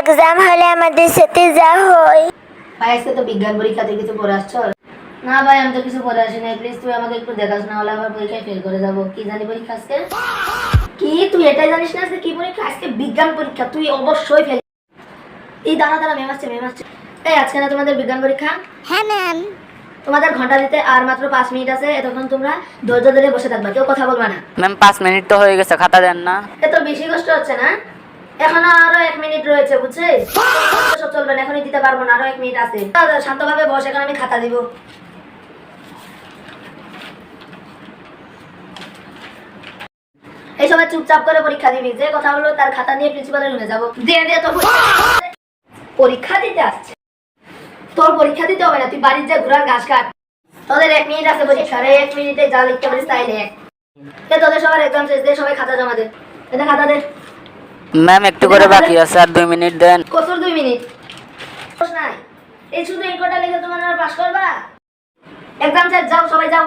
Exam হলে আমাদের সাথে যা হয়। ভাই আজকে তো বিজ্ঞান পরীক্ষা থেকে কিছু পড়ে আসছো? না ভাই আমি তো কিছু পড়ে আসি নাই, প্লিজ তুই আমাকে একটু দেখাস, না হলে আমার পরীক্ষায় ফেল করে যাবো। কি জানি পরীক্ষা আজকে? কি তুই এটাই জানিস না আজকে কি পরীক্ষা? আজকে বিজ্ঞান পরীক্ষা, তুই অবশ্যই ফেল। এই দাঁড়া দাঁড়া, ম্যাম আসছে। এই আজকে না তোমাদের বিজ্ঞান পরীক্ষা? হ্যাঁ ম্যাম। তোমাদের ঘন্টা দিতে আর মাত্র 5 মিনিট আছে, এতক্ষণ তোমরা ধৈর্য ধরে বসে থাকবা, কেউ কথা বলবা না। ম্যাম 5 মিনিট তো হয়ে গেছে, খাতা দেন না। এত বেশি কষ্ট হচ্ছে না? এখনো আরো 1 মিনিট রয়েছে, বুঝছিস? সব চলবে না, এখনই দিতে পারবো না, আরো 1 মিনিট আছে। শান্তভাবে বস, এখন আমি খাতা দিব। এই সময় চুপচাপ করে পরীক্ষা দিবি, যে কথা বলবো তার খাতা নিয়ে প্রিন্সিপালের রুমে যাবো। দিয়ে তো পরীক্ষা দিতে আসছে। তোর পরীক্ষা দিতে হবে না, তুই বাড়ির যা ঘোরার ঘাস কাট। তোদের 1 মিনিট আছে পরীক্ষা, 1 মিনিটে যা লিখতে পারিস তাই লেখ। তোদের সবার এক্সাম শেষ, দে সবাই খাতা জমা দে। এটা খাতা দে। ম্যাম একটু করে বাকি আছে, আর 2 মিনিট দেন। কতর 2 মিনিট? নাই, এই শুধু এই কটা লিখে তোমার পাস করবা? এক্সাম শেষ, যাও সবাই যাও।